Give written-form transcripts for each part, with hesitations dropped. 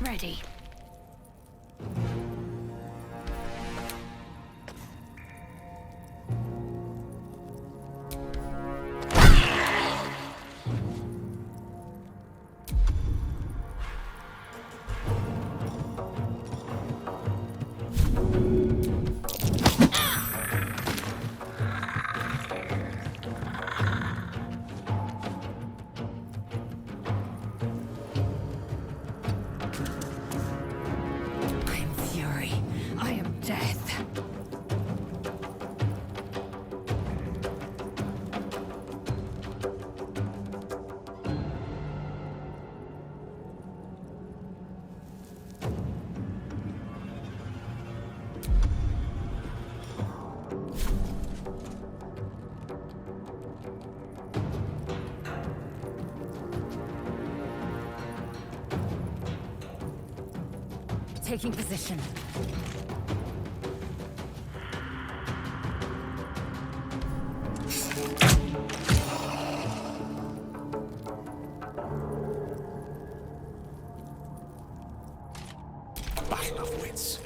ready. Taking position. Battle of wits.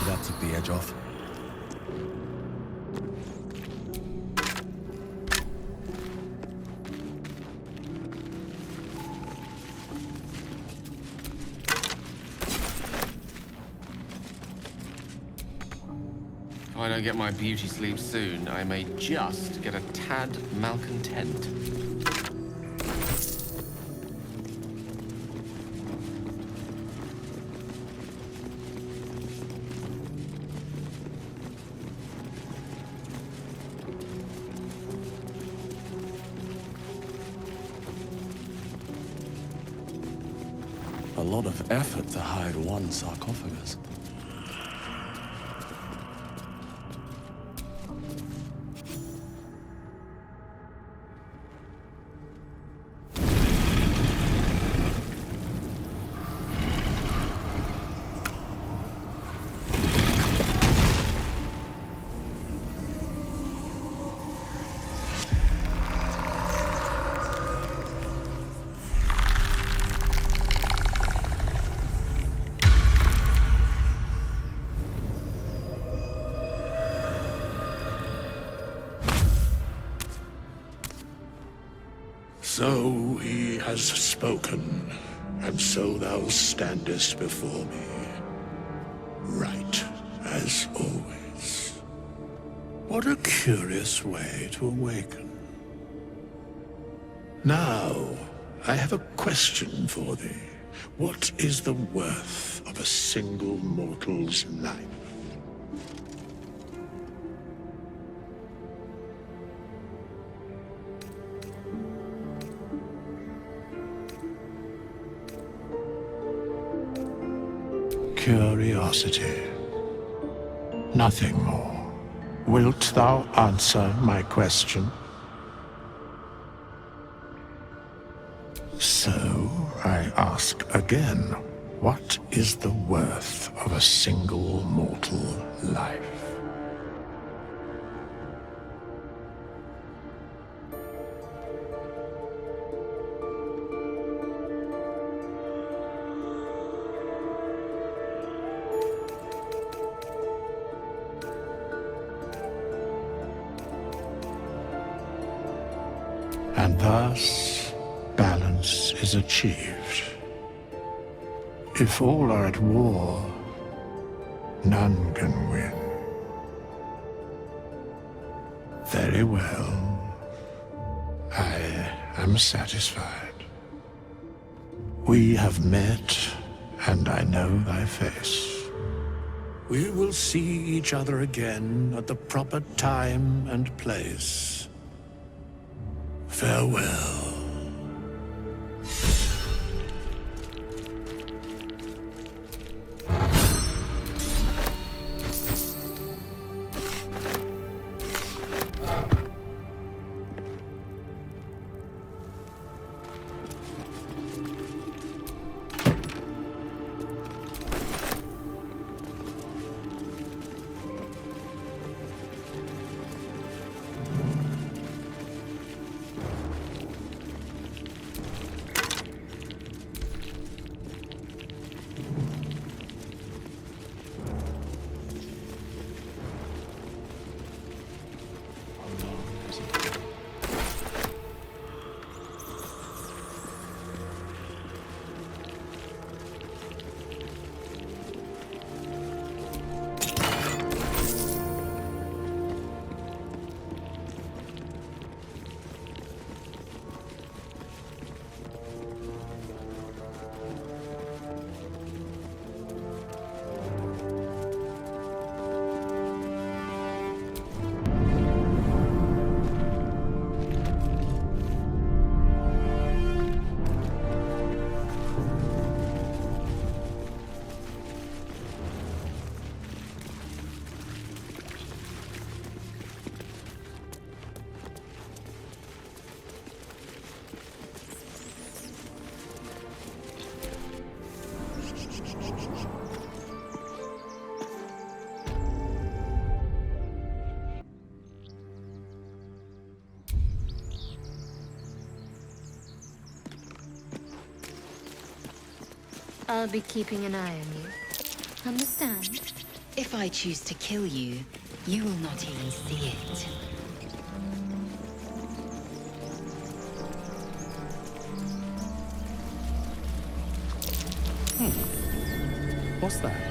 That took the edge off. If I don't get my beauty sleep soon, I may just get a tad malcontent. A lot of effort to hide one sarcophagus. So he has spoken, and so thou standest before me, right as always. What a curious way to awaken. Now, I have a question for thee. What is the worth of a single mortal's life? Curiosity. Nothing more. Wilt thou answer my question? So, I ask again, what is the worth of a single mortal life? And thus, balance is achieved. If all are at war, none can win. Very well. I am satisfied. We have met, and I know thy face. We will see each other again at the proper time and place. Farewell. I'll be keeping an eye on you. Understand? If I choose to kill you, you will not even see it. What's that?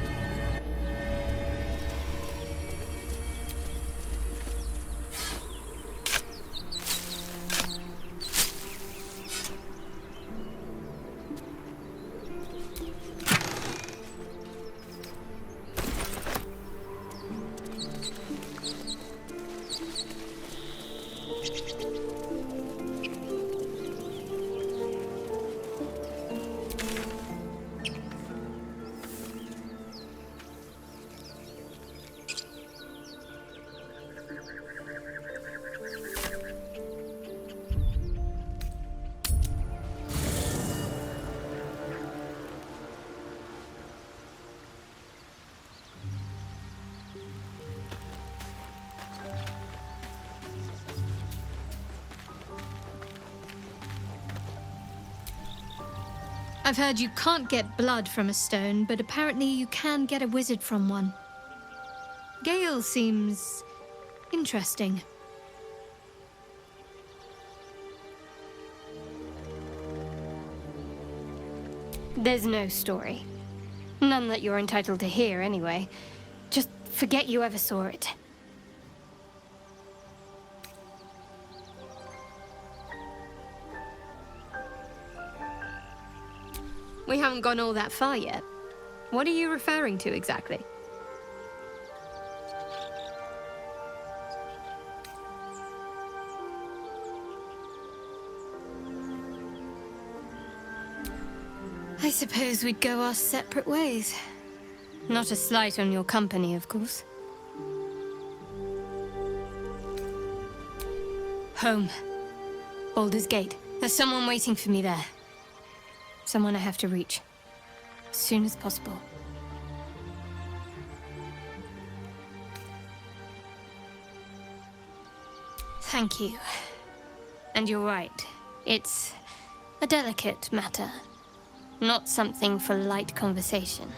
I've heard you can't get blood from a stone, but apparently you can get a wizard from one. Gale seems interesting. There's no story. None that you're entitled to hear, anyway. Just forget you ever saw it. We haven't gone all that far yet. What are you referring to exactly? I suppose we'd go our separate ways. Not a slight on your company, of course. Home. Baldur's Gate. There's someone waiting for me there. Someone I have to reach. As soon as possible. Thank you. And you're right. It's a delicate matter. Not something for light conversation.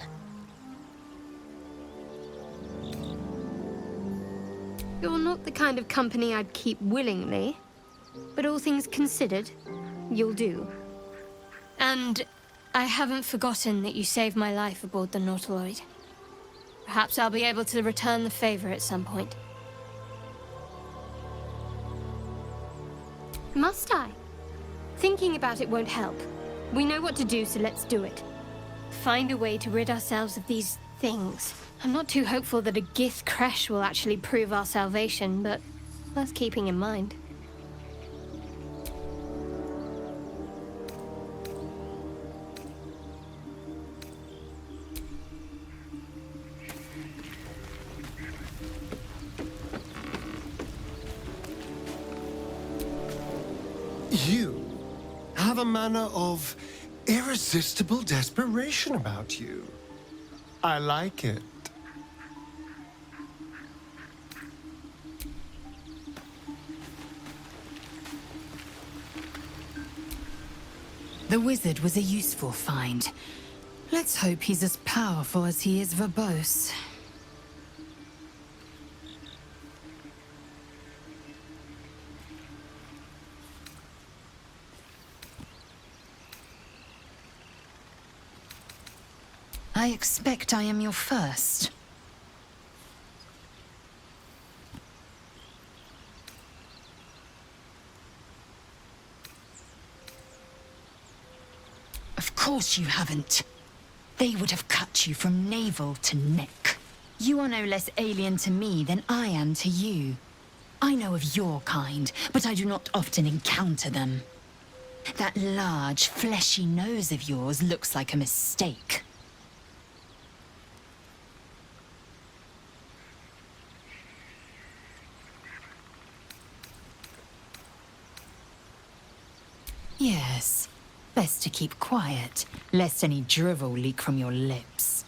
You're not the kind of company I'd keep willingly, but all things considered, you'll do. And I haven't forgotten that you saved my life aboard the Nautiloid. Perhaps I'll be able to return the favor at some point. Must I? Thinking about it won't help. We know what to do, so let's do it. Find a way to rid ourselves of these things. I'm not too hopeful that a Gith crash will actually prove our salvation, but worth keeping in mind. You have a manner of irresistible desperation about you. I like it. The wizard was a useful find. Let's hope he's as powerful as he is verbose. I expect I am your first. Of course you haven't. They would have cut you from navel to neck. You are no less alien to me than I am to you. I know of your kind, but I do not often encounter them. That large, fleshy nose of yours looks like a mistake. Yes, best to keep quiet, lest any drivel leak from your lips.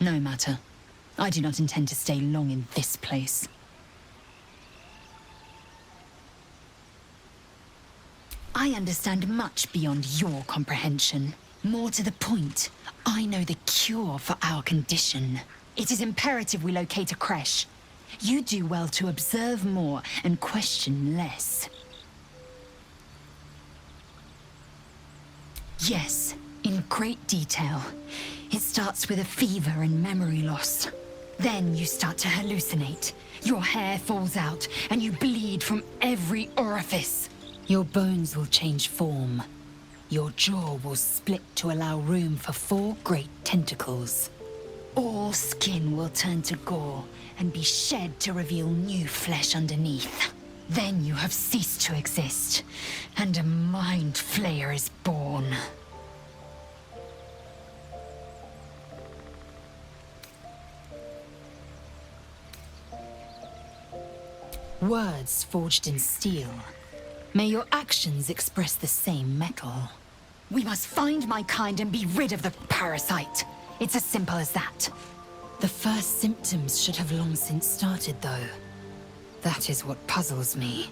No matter. I do not intend to stay long in this place. I understand much beyond your comprehension. More to the point, I know the cure for our condition. It is imperative we locate a creche. You do well to observe more and question less. Yes, in great detail. It starts with a fever and memory loss. Then you start to hallucinate. Your hair falls out, and you bleed from every orifice. Your bones will change form. Your jaw will split to allow room for 4 great tentacles. All skin will turn to gore and be shed to reveal new flesh underneath. Then you have ceased to exist, and a mind flayer is born. Words forged in steel. May your actions express the same metal. We must find my kind and be rid of the parasite. It's as simple as that. The first symptoms should have long since started, though. That is what puzzles me.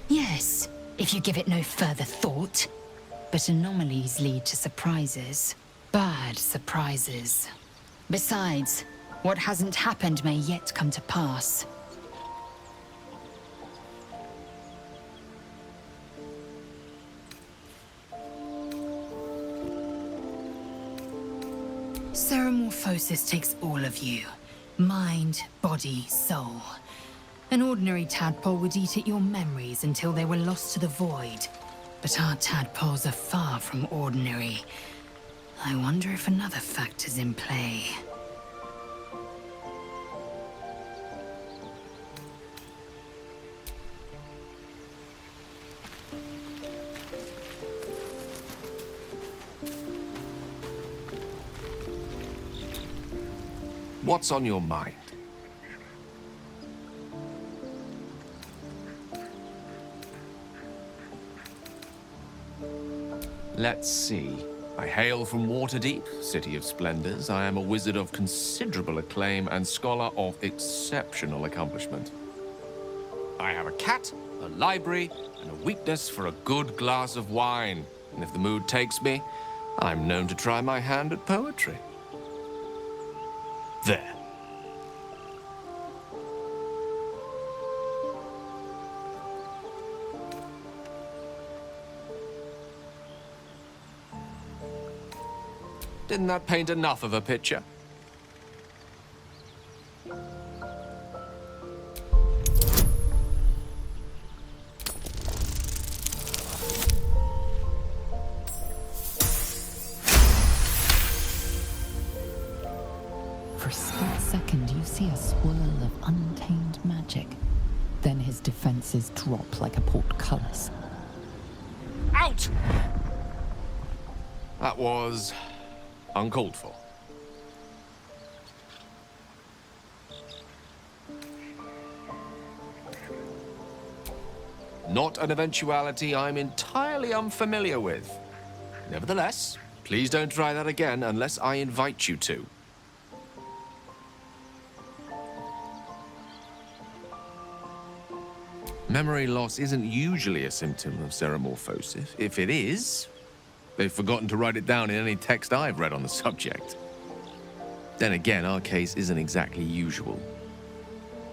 Yes, if you give it no further thought. But anomalies lead to surprises. Bad surprises. Besides, what hasn't happened may yet come to pass. Ceramorphosis takes all of you. Mind, body, soul. An ordinary tadpole would eat at your memories until they were lost to the void. But our tadpoles are far from ordinary. I wonder if another factor's in play. What's on your mind? Let's see. I hail from Waterdeep, City of Splendors. I am a wizard of considerable acclaim and scholar of exceptional accomplishment. I have a cat, a library, and a weakness for a good glass of wine. And if the mood takes me, I'm known to try my hand at poetry. There. Didn't that paint enough of a picture? see a swirl of untamed magic. Then his defenses drop like a portcullis. Out! That was uncalled for. Not an eventuality I'm entirely unfamiliar with. Nevertheless, please don't try that again unless I invite you to. Memory loss isn't usually a symptom of ceremorphosis. If it is, they've forgotten to write it down in any text I've read on the subject. Then again, our case isn't exactly usual.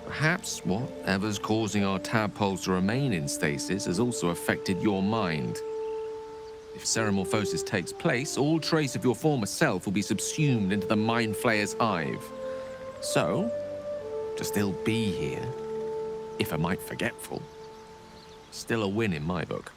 Perhaps whatever's causing our tadpoles to remain in stasis has also affected your mind. If ceremorphosis takes place, all trace of your former self will be subsumed into the Mind Flayer's hive. So, to still be here, if a mite forgetful, still a win in my book.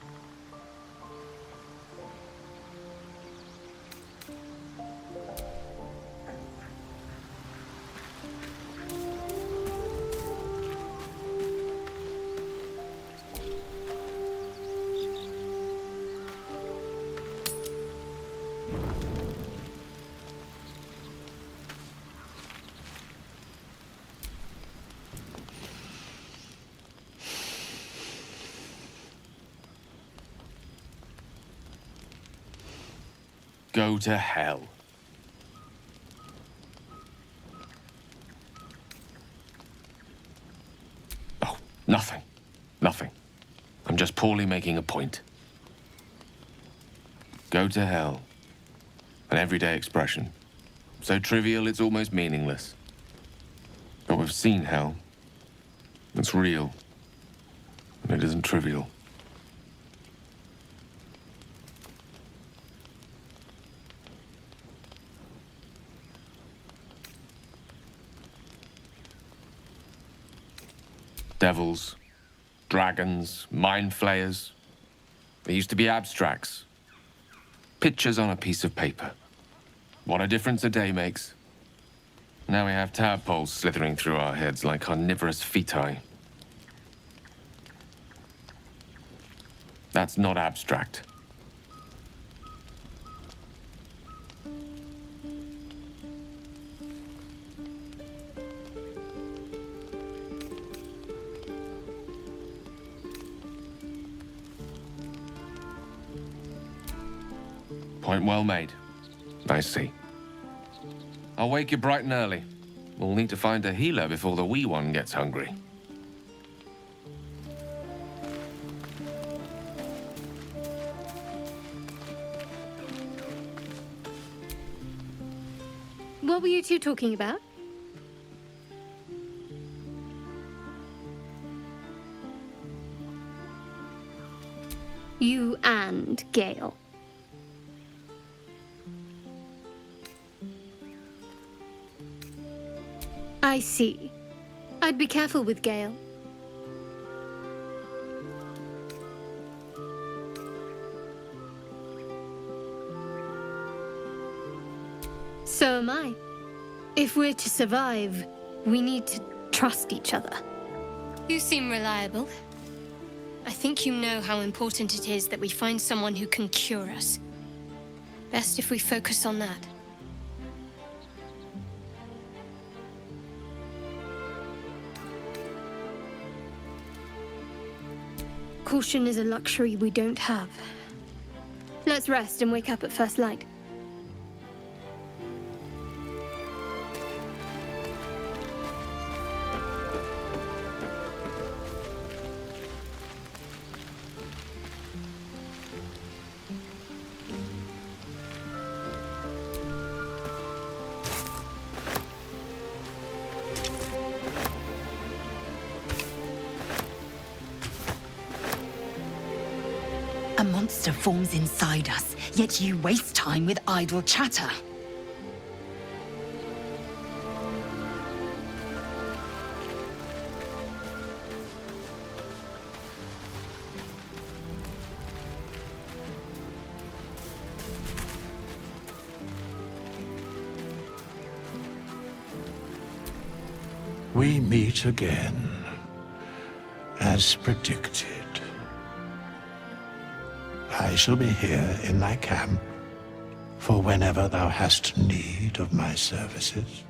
Go to hell. Oh, nothing. Nothing. I'm just poorly making a point. Go to hell. An everyday expression. So trivial it's almost meaningless. But we've seen hell. It's real. And it isn't trivial. Devils, dragons, mind flayers. They used to be abstracts. Pictures on a piece of paper. What a difference a day makes. Now we have tadpoles slithering through our heads like carnivorous feti. That's not abstract. Point well made. I see. I'll wake you bright and early. We'll need to find a healer before the wee one gets hungry. What were you two talking about? You and Gale. I see. I'd be careful with Gale. So am I. If we're to survive, we need to trust each other. You seem reliable. I think you know how important it is that we find someone who can cure us. Best if we focus on that. Caution is a luxury we don't have. Let's rest and wake up at first light. A monster forms inside us, yet you waste time with idle chatter. We meet again, as predicted. I shall be here in thy camp for whenever thou hast need of my services.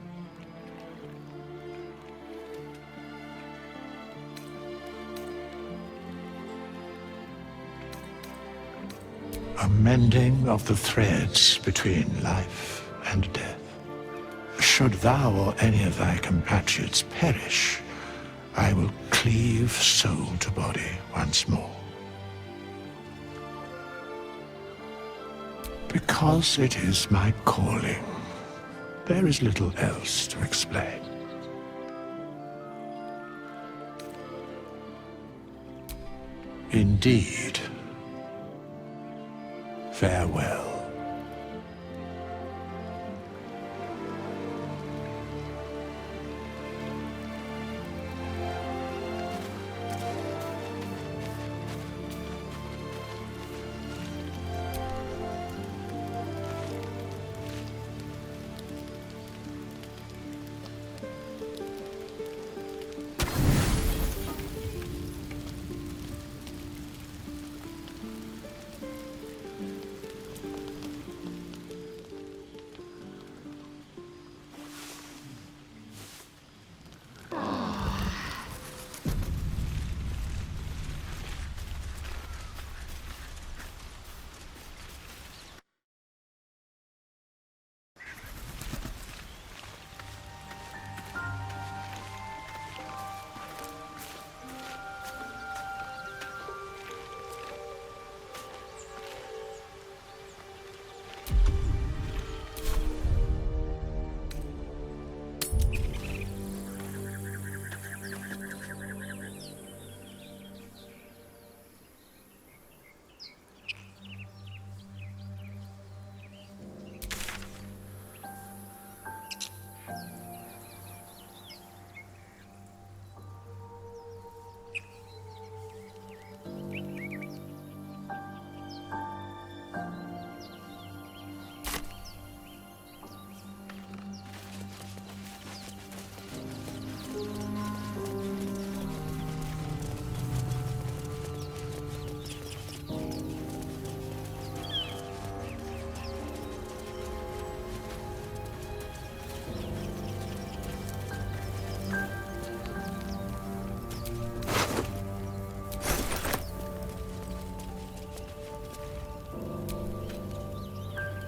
A mending of the threads between life and death. Should thou or any of thy compatriots perish, I will cleave soul to body once more. Because it is my calling, there is little else to explain. Indeed, farewell.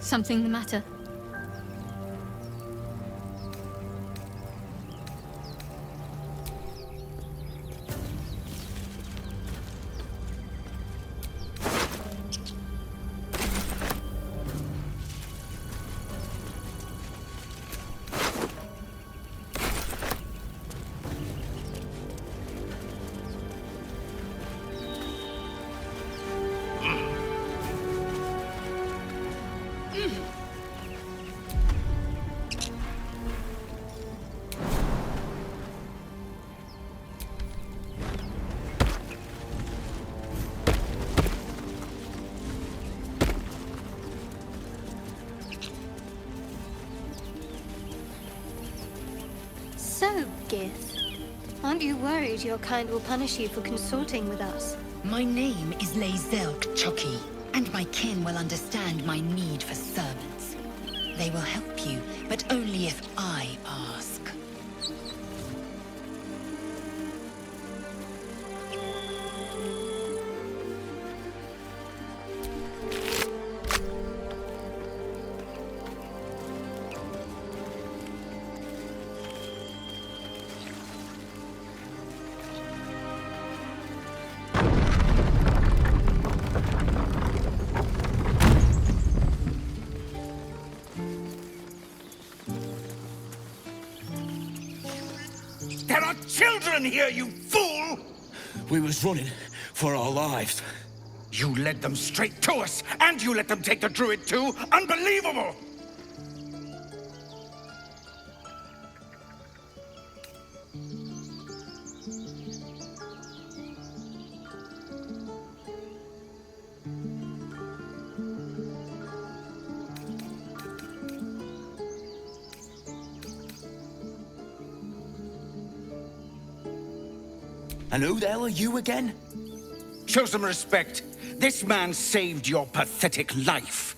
Something the matter? So, Gith, aren't you worried your kind will punish you for consorting with us? My name is Lae'zel Choki, and my kin will understand my need for servants. They will help you, but only if I ask. There are children here, you fool! We was running for our lives. You led them straight to us, and you let them take the druid too? Unbelievable! And who the hell are you again? Show some respect. This man saved your pathetic life.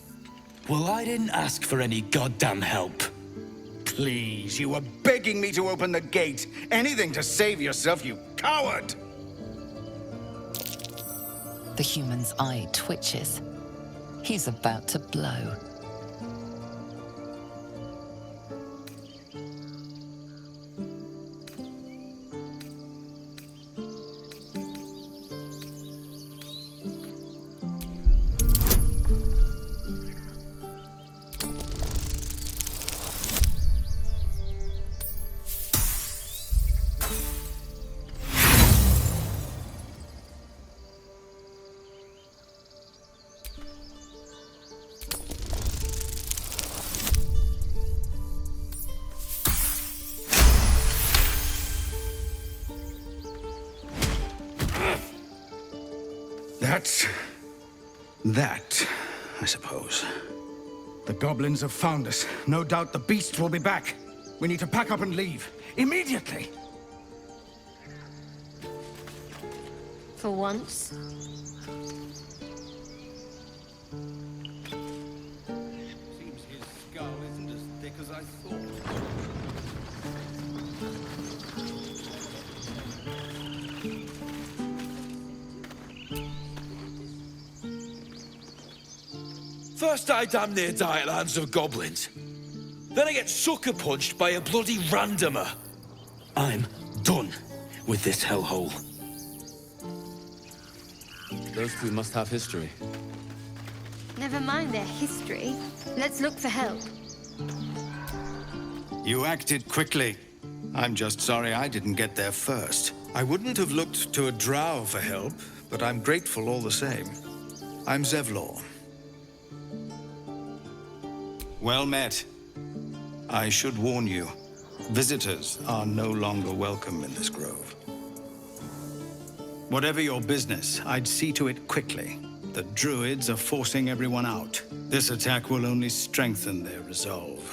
Well, I didn't ask for any goddamn help. Please, you were begging me to open the gate. Anything to save yourself, you coward! The human's eye twitches. He's about to blow. That's that, I suppose. The goblins have found us. No doubt the beasts will be back. We need to pack up and leave. Immediately! For once. Seems his skull isn't as thick as I thought. First I damn near die at the hands of goblins. Then I get sucker punched by a bloody randomer. I'm done with this hellhole. Those two must have history. Never mind their history. Let's look for help. You acted quickly. I'm just sorry I didn't get there first. I wouldn't have looked to a drow for help, but I'm grateful all the same. I'm Zevlor. Well met. I should warn you, visitors are no longer welcome in this grove. Whatever your business, I'd see to it quickly. The druids are forcing everyone out. This attack will only strengthen their resolve.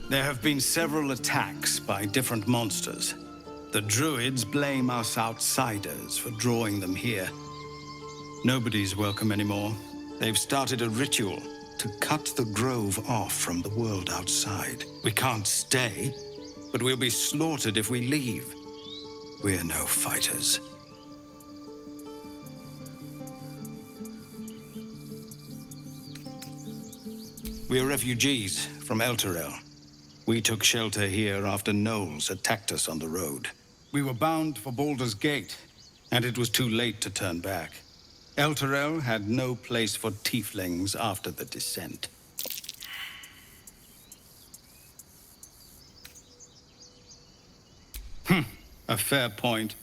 There have been several attacks by different monsters. The druids blame us outsiders for drawing them here. Nobody's welcome anymore. They've started a ritual to cut the grove off from the world outside. We can't stay, but we'll be slaughtered if we leave. We're no fighters. We're refugees from Elturel. We took shelter here after gnolls attacked us on the road. We were bound for Baldur's Gate, and it was too late to turn back. Elturel had no place for tieflings after the descent. A fair point.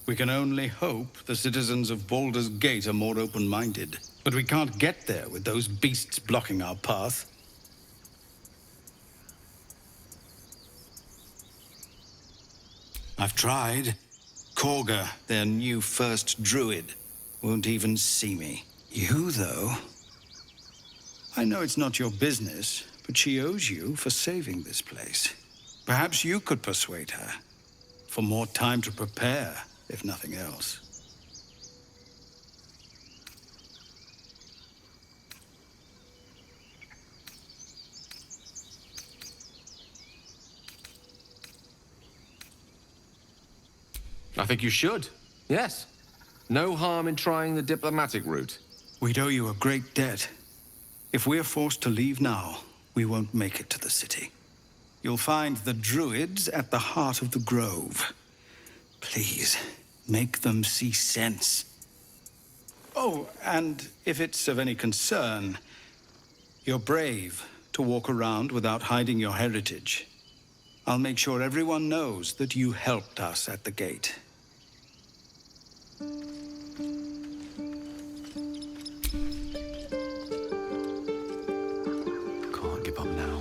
We can only hope the citizens of Baldur's Gate are more open-minded. But we can't get there with those beasts blocking our path. I've tried. Korga, their new first druid, won't even see me. You, though? I know it's not your business, but she owes you for saving this place. Perhaps you could persuade her. For more time to prepare, if nothing else. I think you should. Yes. No harm in trying the diplomatic route. We'd owe you a great debt. If we're forced to leave now, we won't make it to the city. You'll find the druids at the heart of the grove. Please, make them see sense. Oh, and if it's of any concern, you're brave to walk around without hiding your heritage. I'll make sure everyone knows that you helped us at the gate. Can't give up now.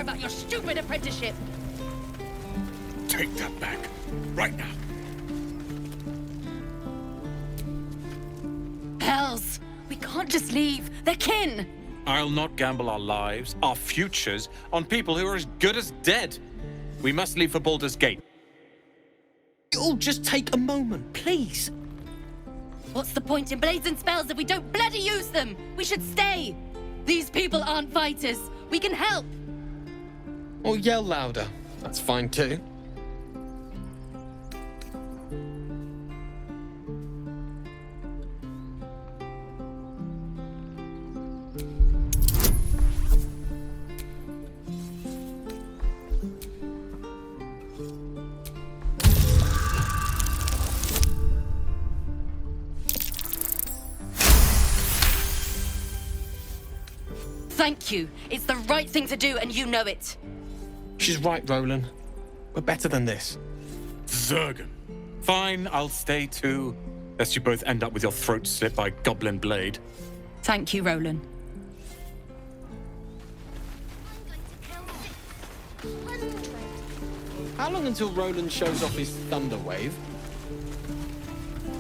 about your stupid apprenticeship. Take that back. Right now. Hells! We can't just leave. They're kin! I'll not gamble our lives, our futures, on people who are as good as dead. We must leave for Baldur's Gate. You'll just take a moment, please. What's the point in blazing spells if we don't bloody use them? We should stay! These people aren't fighters. We can help! Or yell louder. That's fine too. Thank you. It's the right thing to do, and you know it. She's right, Roland. We're better than this. Zergan. Fine, I'll stay too. Lest you both end up with your throats slit by Goblin Blade. Thank you, Roland. How long until Roland shows off his thunder wave?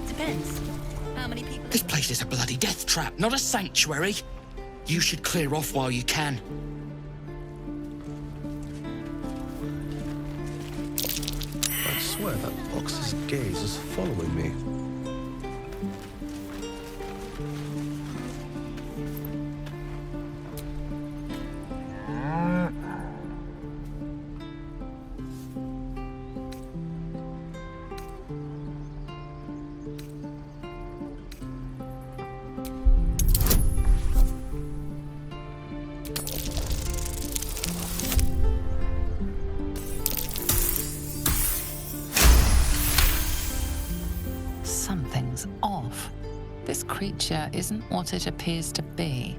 Depends. How many people... This place is a bloody death trap, not a sanctuary. You should clear off while you can. I swear that box's gaze is following me. Something's off. This creature isn't what it appears to be.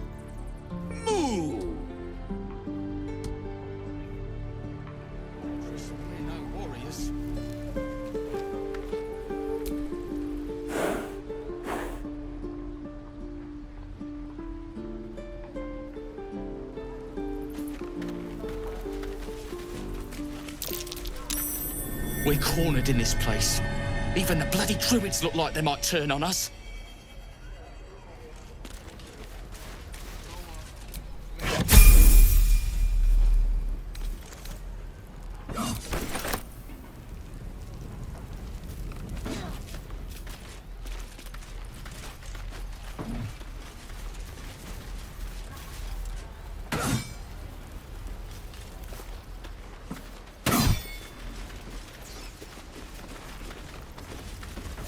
We're cornered in this place. Even the bloody druids look like they might turn on us.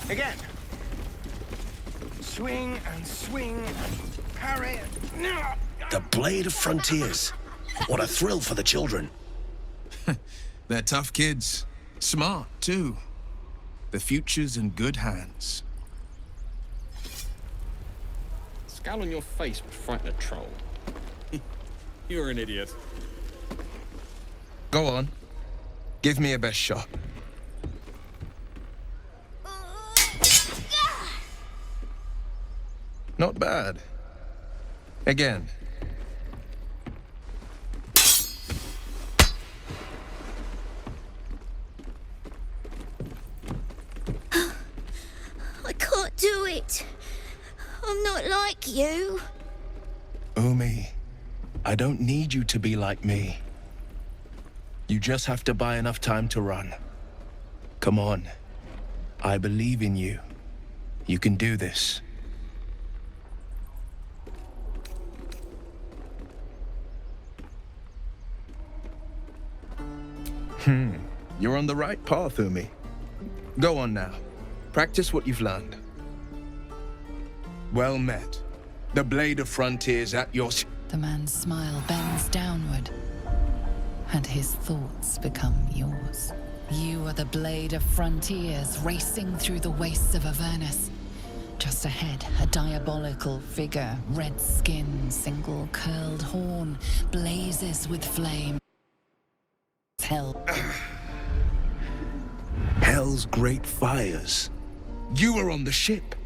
Again. Swing and swing and parry. The Blade of Frontiers. What a thrill for the children. They're tough kids. Smart, too. The future's in good hands. Scowl on your face would frighten a troll. You're an idiot. Go on. Give me a best shot. Not bad. Again. I can't do it. I'm not like you. Umi, I don't need you to be like me. You just have to buy enough time to run. Come on. I believe in you. You can do this. You're on the right path, Umi. Go on now. Practice what you've learned. Well met. The Blade of Frontiers at your... The man's smile bends downward, and his thoughts become yours. You are the Blade of Frontiers, racing through the wastes of Avernus. Just ahead, a diabolical figure, red skin, single curled horn, blazes with flame. Hell. Hell's great fires. You were on the ship.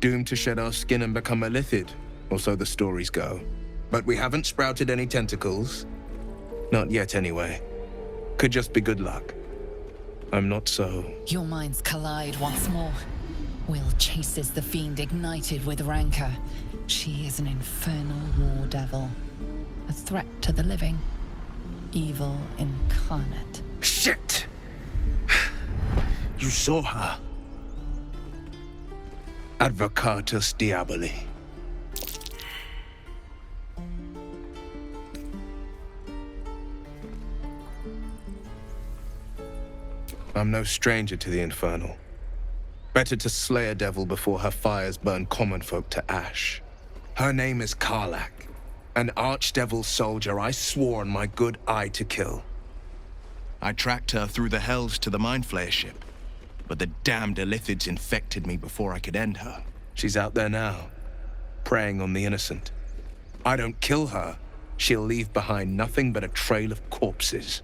Doomed to shed our skin and become a lithid, or so the stories go. But we haven't sprouted any tentacles. Not yet, anyway. Could just be good luck. I'm not so... Your minds collide once more. Will chases the fiend ignited with rancor. She is an infernal war devil. A threat to the living. Evil incarnate. Shit! You saw her. Advocatus Diaboli. I'm no stranger to the Infernal. Better to slay a devil before her fires burn common folk to ash. Her name is Karlach, an archdevil soldier I swore on my good eye to kill. I tracked her through the hells to the Mind Flayer ship, but the damned Illithids infected me before I could end her. She's out there now, preying on the innocent. I don't kill her, she'll leave behind nothing but a trail of corpses.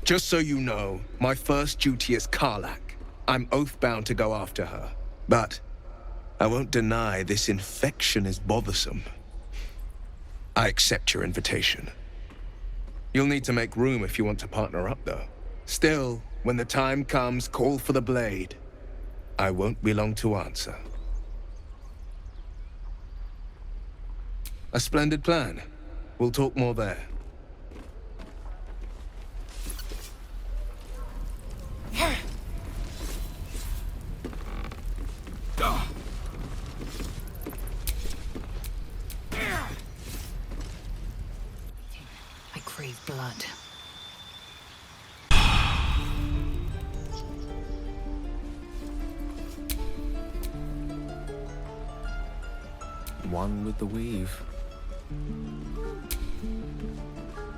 Just so you know, my first duty is Karlach. I'm oath-bound to go after her. But I won't deny this infection is bothersome. I accept your invitation. You'll need to make room if you want to partner up, though. Still, when the time comes, call for the blade. I won't be long to answer. A splendid plan. We'll talk more there. I crave blood. One with the weave.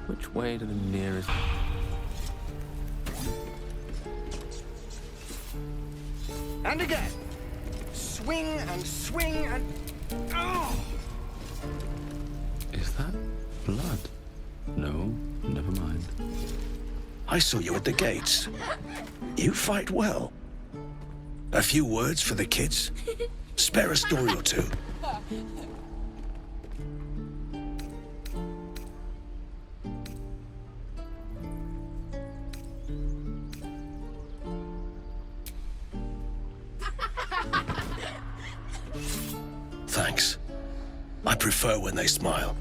Which way to the nearest... And again. Swing and swing and... Oh! Is that blood? No, never mind. I saw you at the gates. You fight well. A few words for the kids? Spare a story or two. Thanks. I prefer when they smile.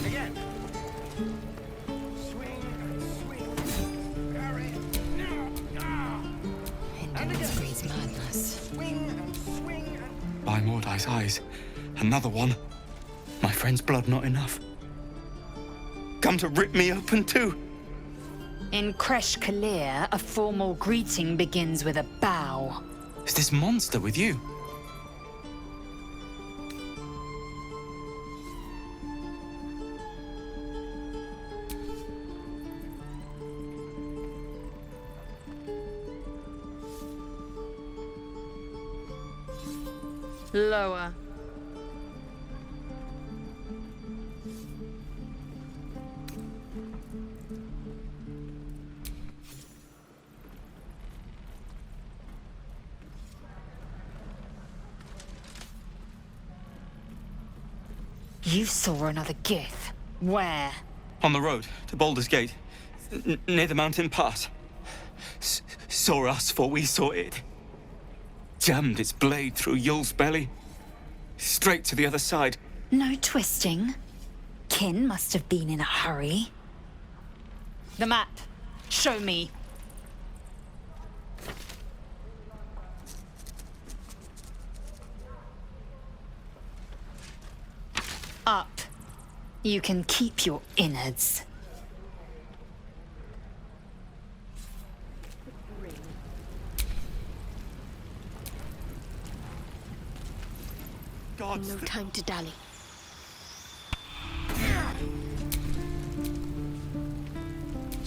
Again. Swing and swing. Parry. And again. Breeds madness. Swing and swing and... By Mordai's eyes. Another one. My friend's blood not enough. Come to rip me open too. In Kresh Kalir, a formal greeting begins with a bow. Is this monster with you? Lower. You saw another Gith. Where? On the road to Baldur's Gate, near the mountain pass. Saw us, for we saw it. Jammed its blade through Yul's belly. Straight to the other side. No twisting. Kin must have been in a hurry. The map. Show me. Up. You can keep your innards. No time to dally.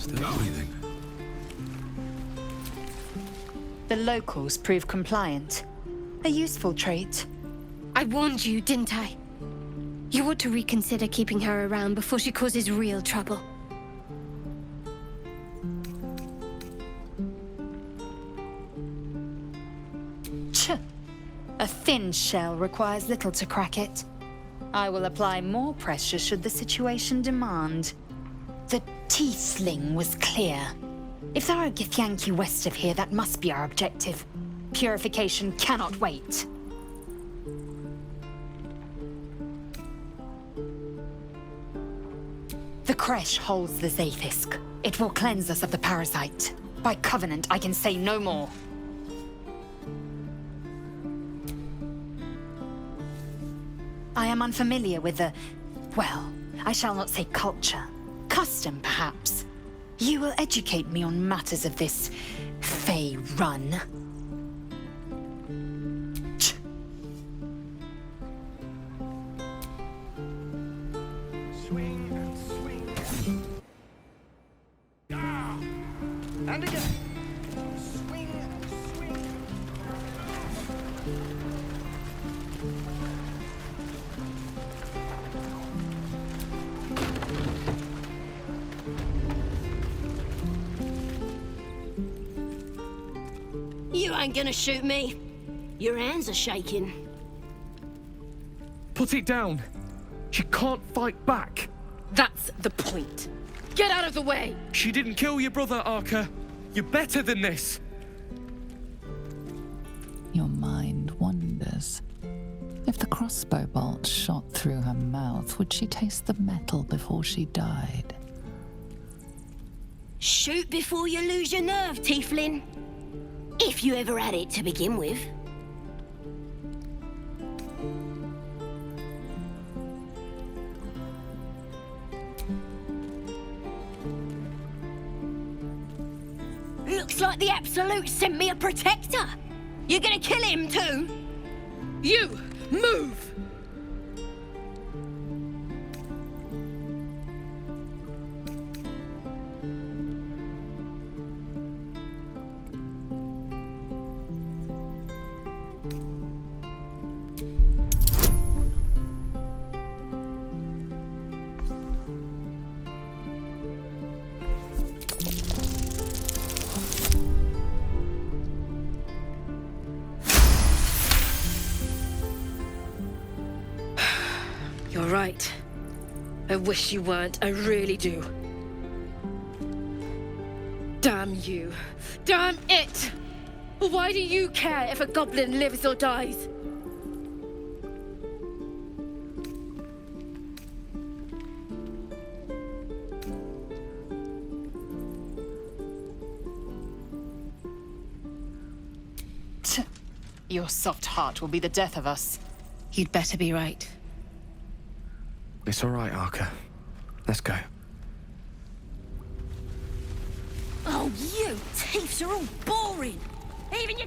Still breathing. The locals prove compliant. A useful trait. I warned you, didn't I? You ought to reconsider keeping her around before she causes real trouble. A thin shell requires little to crack it. I will apply more pressure should the situation demand. The Tiefling was clear. If there are Githyanki west of here, that must be our objective. Purification cannot wait. The Kresh holds the Zaithisk. It will cleanse us of the parasite. By covenant, I can say no more. I am unfamiliar with the... well, I shall not say culture. Custom, perhaps. You will educate me on matters of this... Fey run. Swing and swing. Ah! And again. Swing and swing. You ain't gonna shoot me. Your hands are shaking. Put it down. She can't fight back. That's the point. Get out of the way! She didn't kill your brother, Arka. You're better than this. Your mind wanders. If the crossbow bolt shot through her mouth, would she taste the metal before she died? Shoot before you lose your nerve, Tiefling. If you ever had it to begin with. Looks like the Absolute sent me a protector. You're gonna kill him too? You, move! You're right. I wish you weren't, I really do. Damn you. Damn it! Why do you care if a goblin lives or dies? Your soft heart will be the death of us. You'd better be right. It's all right, Arka. Let's go. Oh, you thieves are all boring. Even you...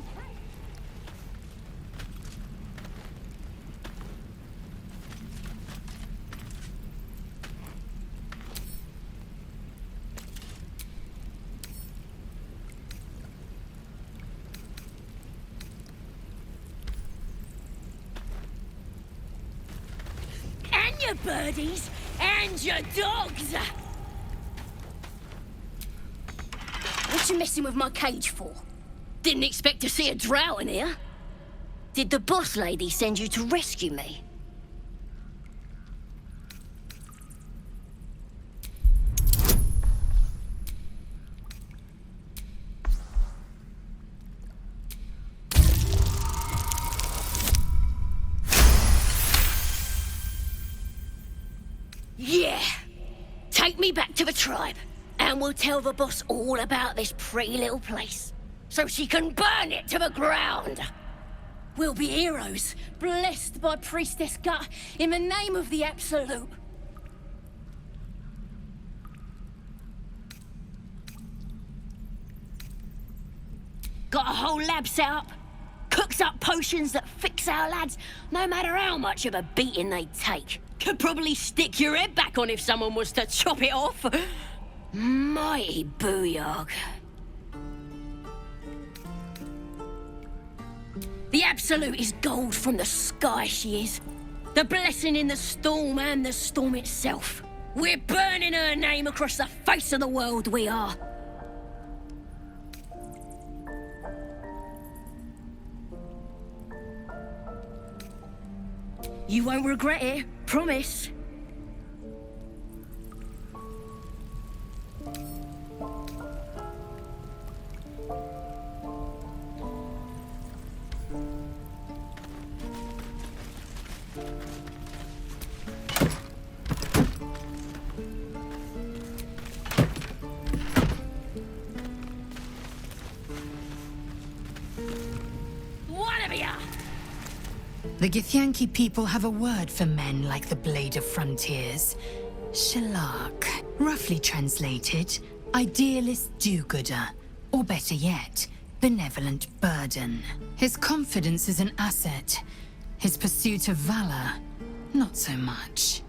And your birdies, and your dogs. What you messing with my cage for? Didn't expect to see a drow in here. Did the boss lady send you to rescue me? Yeah! Take me back to the tribe, and we'll tell the boss all about this pretty little place, so she can burn it to the ground! We'll be heroes, blessed by Priestess Gut, in the name of the Absolute. Got a whole lab set up. Cooks up potions that fix our lads, no matter how much of a beating they take. Could probably stick your head back on if someone was to chop it off. Mighty booyog. The Absolute is gold from the sky, she is. The blessing in the storm and the storm itself. We're burning her name across the face of the world, we are. You won't regret it, promise. The Githyanki people have a word for men like the Blade of Frontiers. Shalak. Roughly translated, idealist do-gooder. Or better yet, benevolent burden. His confidence is an asset. His pursuit of valor, not so much.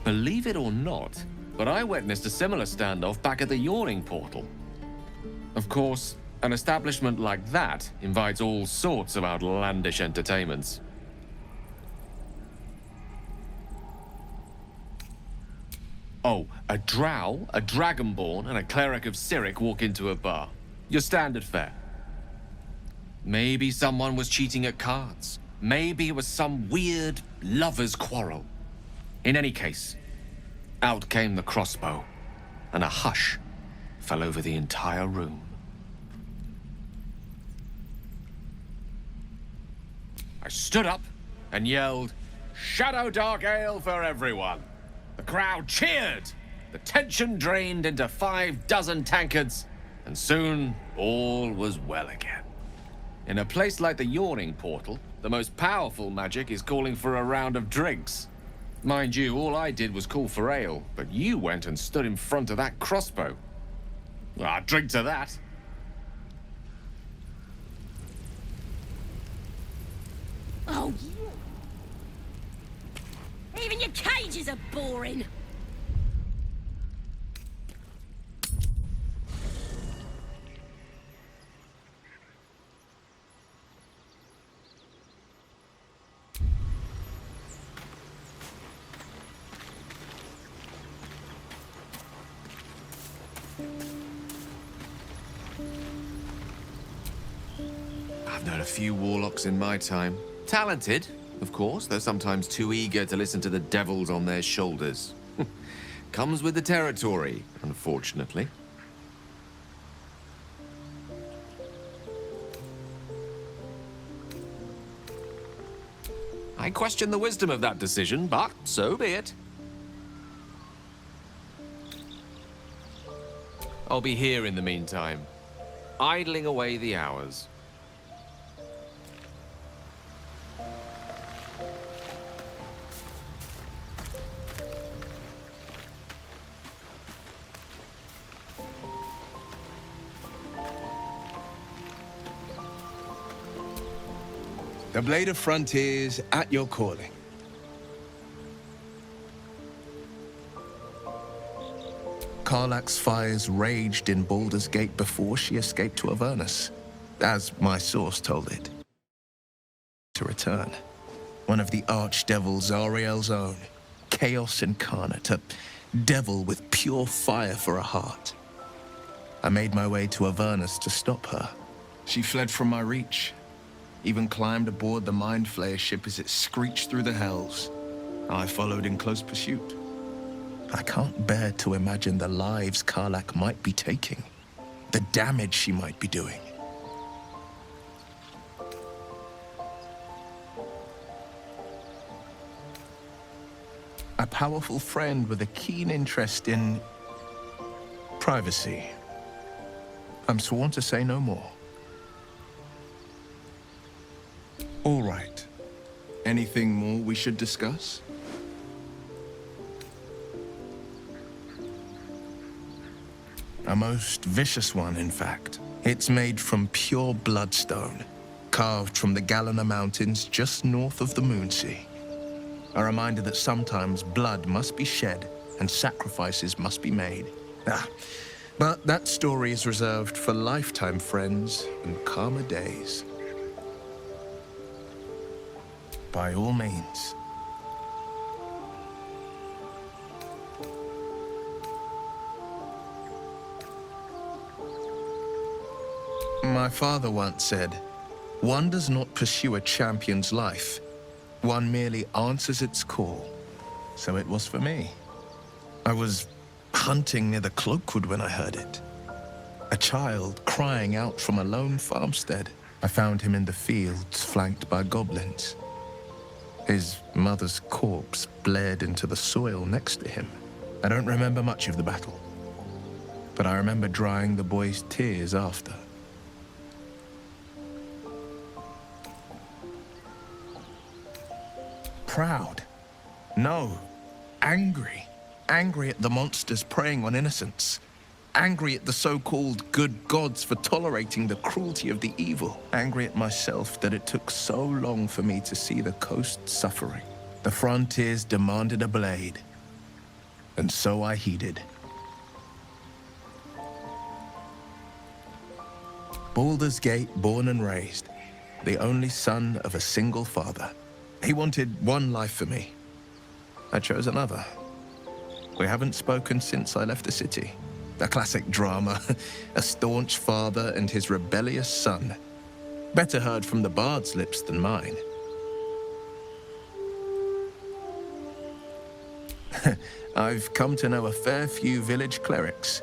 Believe it or not, but I witnessed a similar standoff back at the Yawning Portal. Of course, an establishment like that invites all sorts of outlandish entertainments. Oh, a drow, a dragonborn, and a cleric of Cyric walk into a bar. Your standard fare. Maybe someone was cheating at cards. Maybe it was some weird lover's quarrel. In any case, out came the crossbow, and a hush fell over the entire room. I stood up and yelled, "Shadow Dark Ale for everyone!" The crowd cheered, the tension drained into 6 tankards, and soon all was well again. In a place like the Yawning Portal, the most powerful magic is calling for a round of drinks. Mind you, all I did was call for ale, but you went and stood in front of that crossbow. Well, I'd drink to that. Oh, even your cages are boring. I've known a few warlocks in my time. Talented, of course, though sometimes too eager to listen to the devils on their shoulders. Comes with the territory, unfortunately. I question the wisdom of that decision, but so be it. I'll be here in the meantime, idling away the hours. The Blade of Frontiers at your calling. Karlach's fires raged in Baldur's Gate before she escaped to Avernus, as my source told it. To return, one of the archdevils Zariel's own, Chaos Incarnate, a devil with pure fire for a heart. I made my way to Avernus to stop her. She fled from my reach, even climbed aboard the Mind Flayer ship as it screeched through the hells. I followed in close pursuit. I can't bear to imagine the lives Karlach might be taking, the damage she might be doing. A powerful friend with a keen interest in privacy. I'm sworn to say no more. All right. Anything more we should discuss? A most vicious one, in fact. It's made from pure bloodstone, carved from the Galena Mountains just north of the Moonsea. A reminder that sometimes blood must be shed and sacrifices must be made. But that story is reserved for lifetime friends and calmer days. By all means. My father once said, "One does not pursue a champion's life. One merely answers its call." So it was for me. I was hunting near the Cloakwood when I heard it. A child crying out from a lone farmstead. I found him in the fields, flanked by goblins. His mother's corpse blared into the soil next to him. I don't remember much of the battle, but I remember drying the boy's tears after. Proud? No. Angry. Angry at the monsters preying on innocents. Angry at the so-called good gods for tolerating the cruelty of the evil. Angry at myself that it took so long for me to see the coast suffering. The frontiers demanded a blade, and so I heeded. Baldur's Gate, born and raised, the only son of a single father. He wanted one life for me. I chose another. We haven't spoken since I left the city. A classic drama, a staunch father and his rebellious son. Better heard from the bard's lips than mine. I've come to know a fair few village clerics,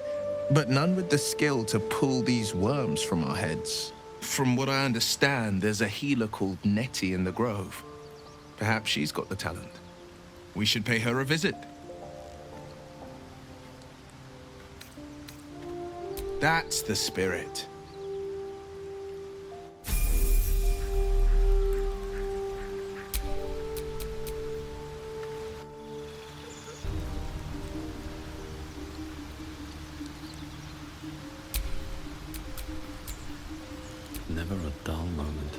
but none with the skill to pull these worms from our heads. From what I understand, there's a healer called Nettie in the Grove. Perhaps she's got the talent. We should pay her a visit. That's the spirit. Never a dull moment.